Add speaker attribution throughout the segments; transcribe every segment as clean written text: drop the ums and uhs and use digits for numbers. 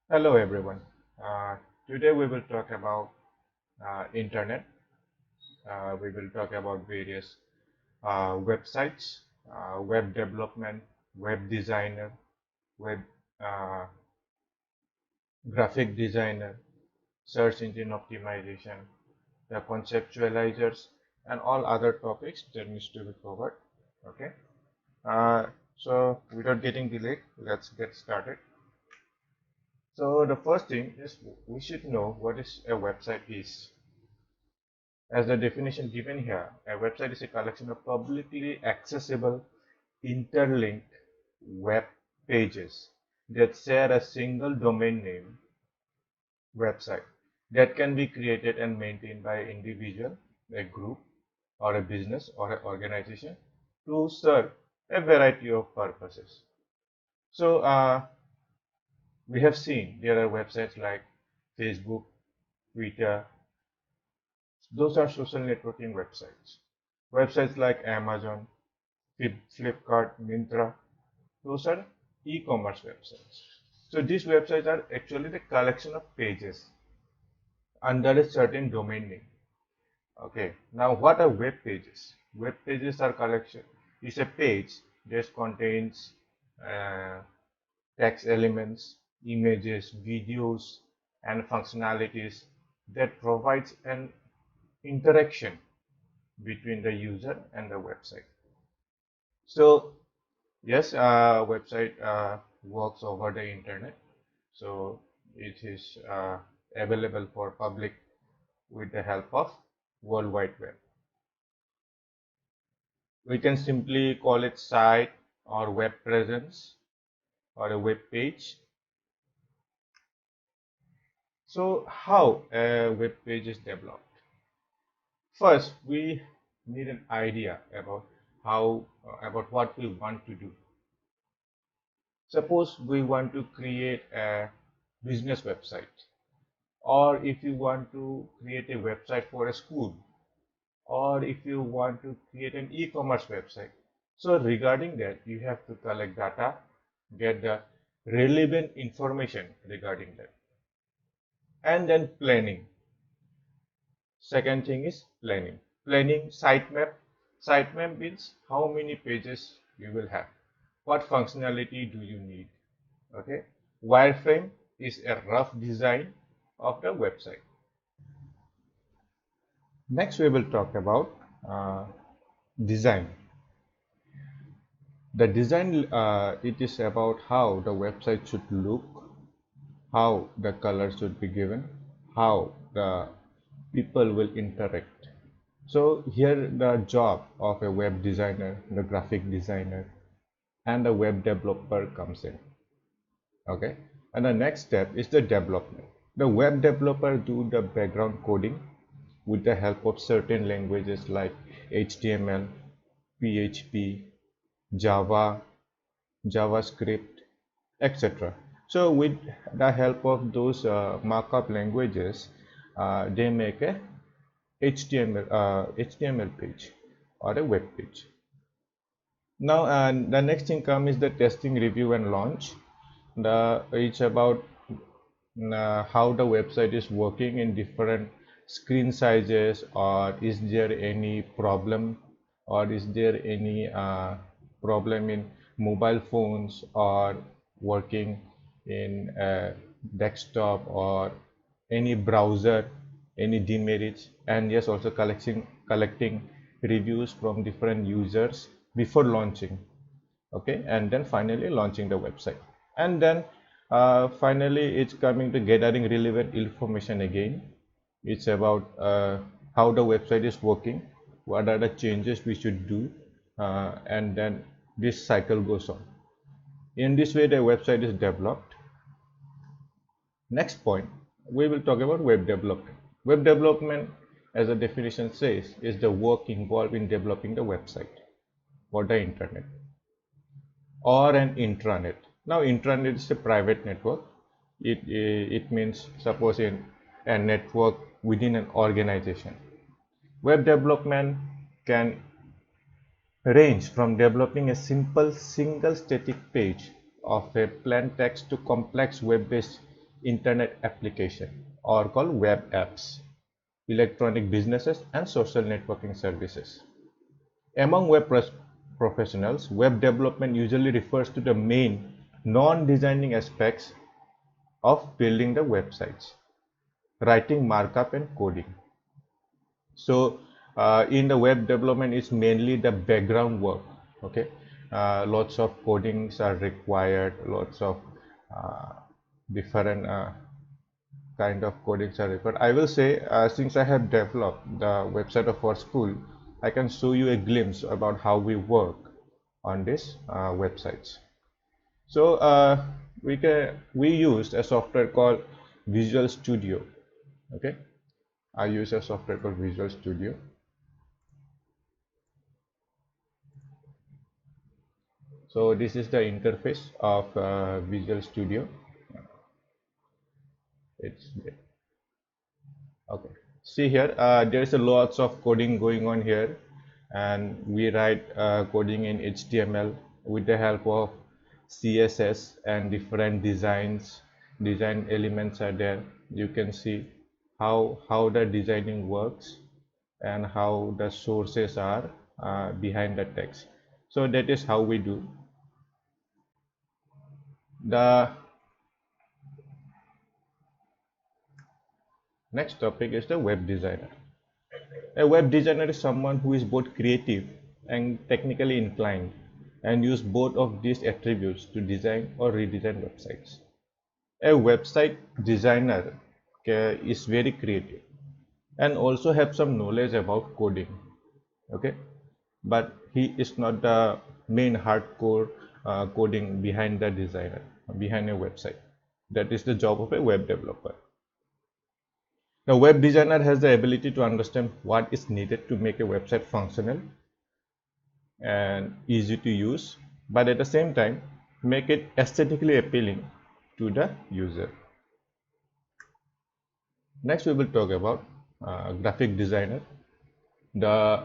Speaker 1: Hello everyone. Today we will talk about internet. We will talk about various websites, web development, web designer, web uh, graphic designer, search engine optimization, the conceptualizers, and all other topics that needs to be covered. Okay. Uh, so without getting delayed, let's get started. So the first thing is we should know what is a website is. As the definition given here, a website is a collection of publicly accessible interlinked web pages that share a single domain name website that can be created and maintained by an individual, a group, or a business or an organization to serve a variety of purposes. So we have seen there are websites like Facebook, Twitter, those are social networking websites. Websites like Amazon, Flipkart, Myntra, those are e-commerce websites. So these websites are actually the collection of pages under a certain domain name. Okay. Now what are web pages? Web pages are collection is a page that contains uh, text elements, images, videos, and functionalities that provides an interaction between the user and the website. So yes, website works over the internet, so it is available for public with the help of World Wide Web. We can simply call it site or web presence or a web page. So how a web page is developed? First, we need an idea about how about what we want to do. Suppose we want to create a business website, or if you want to create a website for a school, or if you want to create an e-commerce website. So regarding that, you have to collect data, get the relevant information regarding that, and then planning. Second thing is planning. Planning sitemap. Sitemap means how many pages you will have. What functionality do you need? Okay. Wireframe is a rough design of the website. Next, we will talk about design. The design, it is about how the website should look, how the color should be given, how the people will interact. So here the job of a web designer, the graphic designer, and the web developer comes in. Okay, and the next step is the development. The web developer do the background coding with the help of certain languages like HTML, PHP, Java, JavaScript, etc. So with the help of those markup languages, they make a HTML page or a web page. Now, the next thing comes is the testing, review, and launch. It's about how the website is working in different screen sizes, or is there any problem, or is there any problem in mobile phones, or working in desktop, or any browser, any demerits, and yes, also collecting reviews from different users before launching. Okay, and then finally launching the website, and then finally it's coming to gathering relevant information again. It's about how the website is working, what are the changes we should do, and then this cycle goes on. In this way the website is developed. Next point, we will talk about web development. Web development, as the definition says, is the work involved in developing the website for the internet or an intranet. Now, intranet is a private network. It means suppose in a network within an organization. Web development can range from developing a simple single static page of a plain text to complex web-based internet application or called web apps, electronic businesses and social networking services. Among professionals, web development usually refers to the main non-designing aspects of building the websites, writing markup and coding. So in the web development, it's mainly the background work. Okay, lots of codings are required, lots of uh, different kind of codings are required. I will say, since I have developed the website of our school, I can show you a glimpse about how we work on these websites. So we used a software called Visual Studio. Okay, I use a software called Visual Studio. So this is the interface of Visual Studio. It's okay. See here, there is a lots of coding going on here, and we write coding in HTML with the help of CSS and different designs. Design elements are there. You can see how the designing works and how the sources are behind the text. So that is how we do. The next topic is the web designer. A web designer is someone who is both creative and technically inclined and use both of these attributes to design or redesign websites. A website designer is very creative and also have some knowledge about coding. Okay, but he is not the main hardcore coding behind the designer, behind a website. That is the job of a web developer. The web designer has the ability to understand what is needed to make a website functional and easy to use, but at the same time make it aesthetically appealing to the user. Next we will talk about graphic designer. The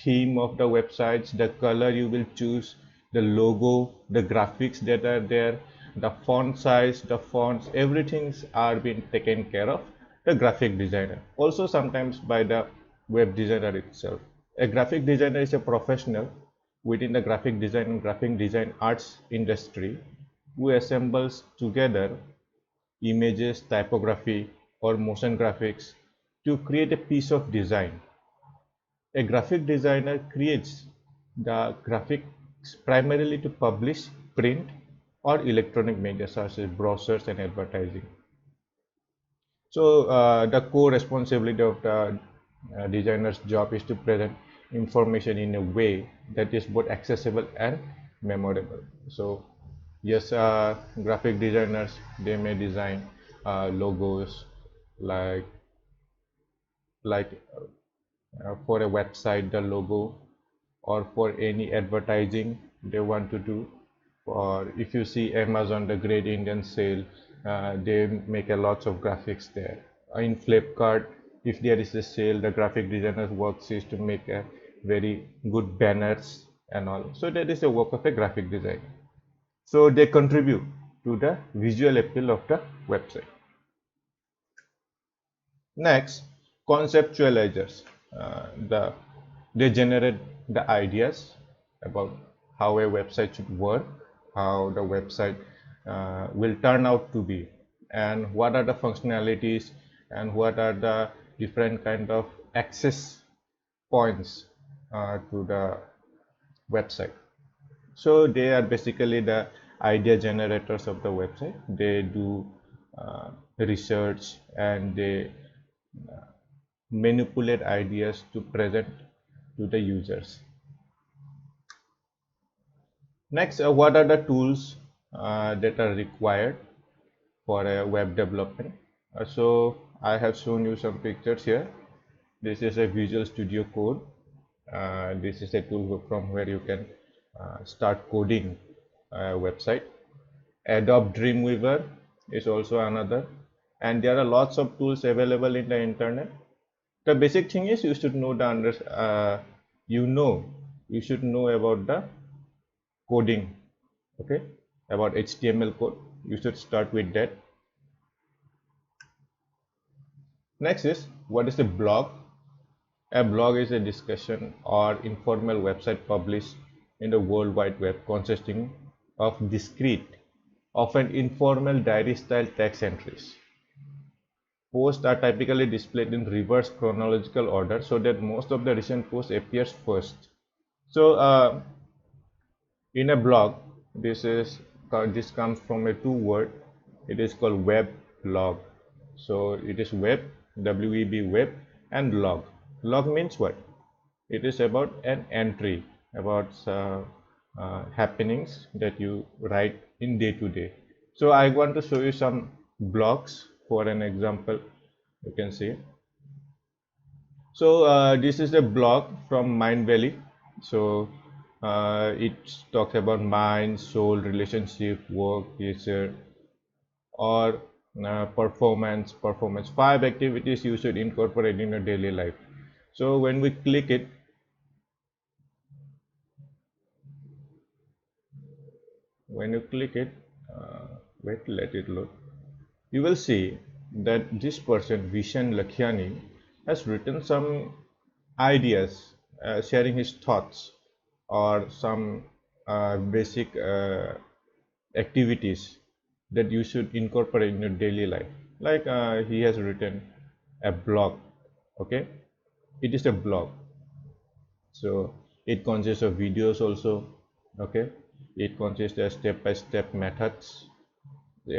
Speaker 1: theme of the websites, the color you will choose, the logo, the graphics that are there, the font size, the fonts, everything are being taken care of the graphic designer. Also sometimes by the web designer itself. A graphic designer is a professional within the graphic design and graphic design arts industry who assembles together images, typography, or motion graphics to create a piece of design. A graphic designer creates the graphics primarily to publish, print, or electronic media such as brochures and advertising. So the core responsibility of the designer's job is to present information in a way that is both accessible and memorable. So yes, graphic designers, they may design logos like like for a website, the logo, or for any advertising they want to do. Or if you see Amazon, the Great Indian Sale, they make a lots of graphics there. In Flipkart, if there is a sale, the graphic designer's work is to make a very good banners and all. So that is the work of a graphic designer. So they contribute to the visual appeal of the website. Next, conceptualizers. They generate the ideas about how a website should work, how the website will turn out to be, and what are the functionalities and what are the different kind of access points to the website. So they are basically the idea generators of the website. They do research and they manipulate ideas to present to the users. Next, what are the tools that are required for a web development? So I have shown you some pictures here. This is a Visual Studio Code. This is a tool from where you can start coding a website. Adobe Dreamweaver is also another, and there are lots of tools available in the internet. The basic thing is you should know you should know about the coding, okay, about HTML code. You should start with that. Next is, what is a blog? A blog is a discussion or informal website published in the World Wide Web consisting of discrete, often informal diary-style text entries. Posts are typically displayed in reverse chronological order so that most of the recent posts appears first. So in a blog, this comes from a two word. It is called web log. So it is web, web, web, and log. Log means what? It is about an entry about happenings that you write in day to day. So I want to show you some blogs for an example. You can see. So this is a blog from Mind Valley. So it talks about mind, soul, relationship, work, nature, or performance. 5 activities you should incorporate in your daily life. So when we click it, when you click it, wait, let it load. You will see that this person, Vishen Lakhiani, has written some ideas, sharing his thoughts or some basic activities that you should incorporate in your daily life. Like he has written a blog, okay? It is a blog, so it consists of videos also, okay? It consists of step-by-step methods,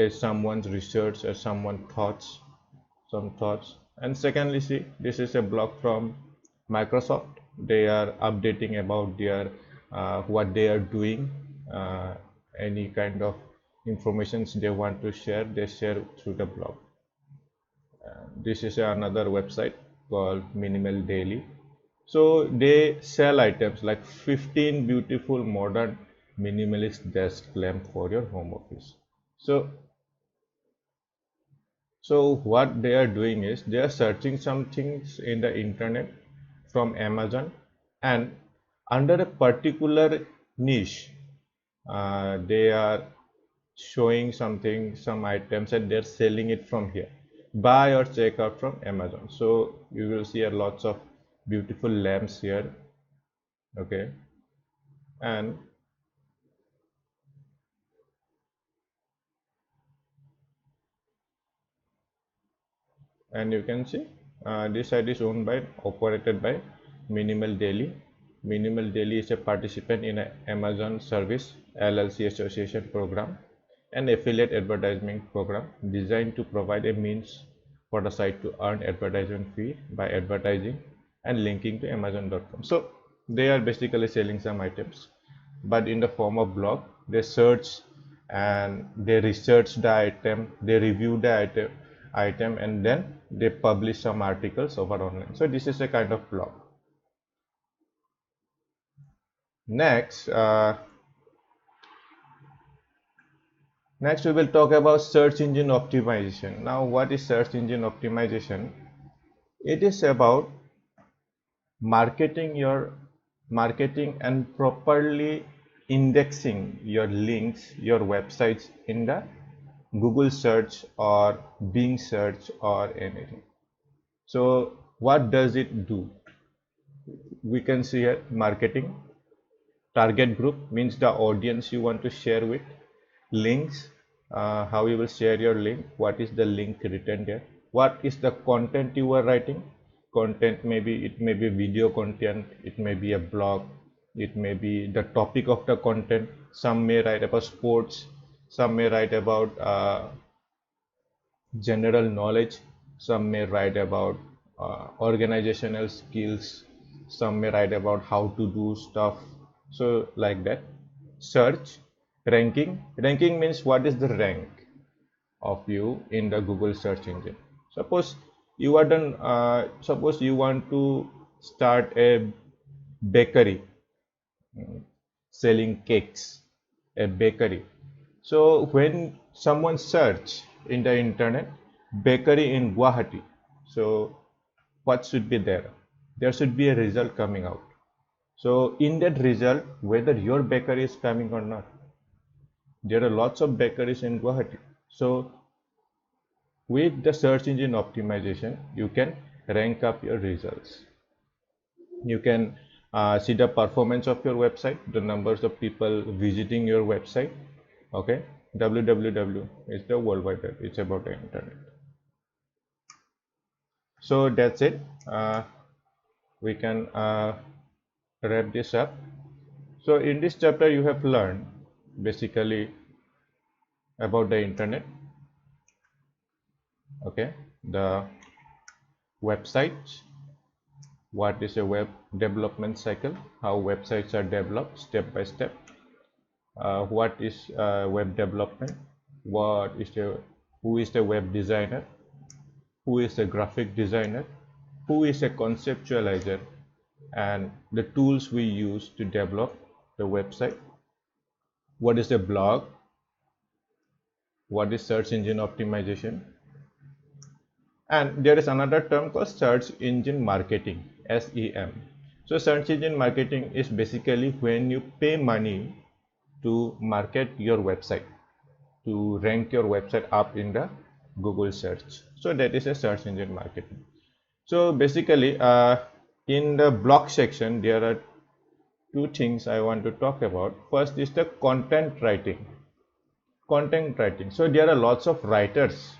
Speaker 1: someone's research or someone thoughts, some thoughts. And secondly, see, this is a blog from Microsoft. They are updating about their what they are doing, uh, any kind of informations they want to share, they share through the blog. This is another website called Minimal Daily. So they sell items like 15 beautiful modern minimalist desk lamp for your home office. So what they are doing is they are searching some things in the internet from Amazon, and under a particular niche, they are showing something, some items, and they're selling it from here. Buy or check out from Amazon. So you will see a lots of beautiful lamps here, okay, and you can see this site is owned by, operated by Minimal Daily. Minimal Daily is a participant in a Amazon Service LLC Association program, an affiliate advertising program designed to provide a means for the site to earn advertisement fee by advertising and linking to Amazon.com. So they are basically selling some items, but in the form of blog. They search and they research the item, they review the item, and then they publish some articles over online. So this is a kind of blog. Next, next we will talk about search engine optimization. Now, what is search engine optimization? It is about marketing and properly indexing your links, your websites in the Google search or Bing search or anything. So what does it do? We can see here marketing. Target group means the audience you want to share with. Links, how you will share your link, what is the link written there, what is the content you are writing. Content, maybe it may be video content, it may be a blog, it may be the topic of the content. Some may write about sports, some may write about general knowledge, some may write about organizational skills, some may write about how to do stuff. So like that. Search, ranking means what is the rank of you in the Google search engine. Suppose you are done, suppose you want to start a bakery, selling cakes, a bakery. So when someone search in the internet bakery in Guwahati, so what should be there? There should be a result coming out. So in that result, whether your bakery is coming or not, There are lots of bakeries in Guwahati. So with the search engine optimization, you can rank up your results. You can see the performance of your website, the numbers of people visiting your website. Okay, www is the world wide web. It's about the internet. So that's it. We can wrap this up. So in this chapter, you have learned basically about the internet. Okay, the website, what is a web development cycle, how websites are developed step by step, what is web development, what is the who is the web designer, who is a graphic designer, who is a conceptualizer, and the tools we use to develop the website, what is a blog, what is search engine optimization, and there is another term called search engine marketing, SEM. So search engine marketing is basically when you pay money to market your website, to rank your website up in the Google search. So that is a search engine marketing. So basically in the blog section there are two things I want to talk about. First is the content writing. Content writing. So there are lots of writers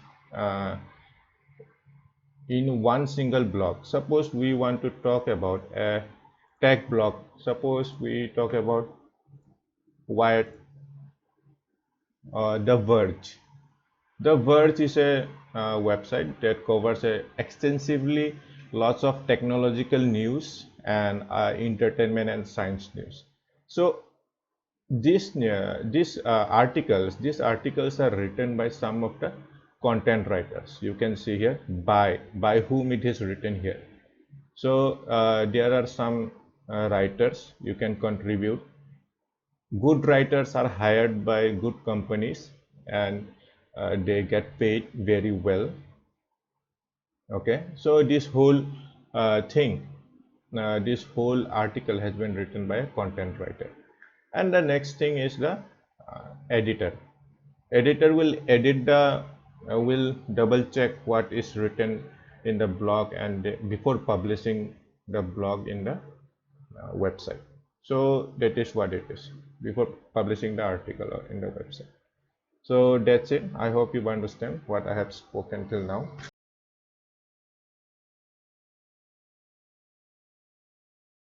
Speaker 1: in one single blog. Suppose we want to talk about a tech blog. Suppose we talk about Wired or The Verge. The Verge is a website that covers extensively lots of technological news and entertainment and science news. So these articles are written by some of the content writers. You can see here by whom it is written here. So there are some writers you can contribute. Good writers are hired by good companies and they get paid very well. Okay, so this whole this whole article has been written by a content writer. And the next thing is the editor. Editor will edit the will double check what is written in the blog and before publishing the blog in the website. So that is what it is before publishing the article in the website. So that's it. I hope you understand what I have spoken till now.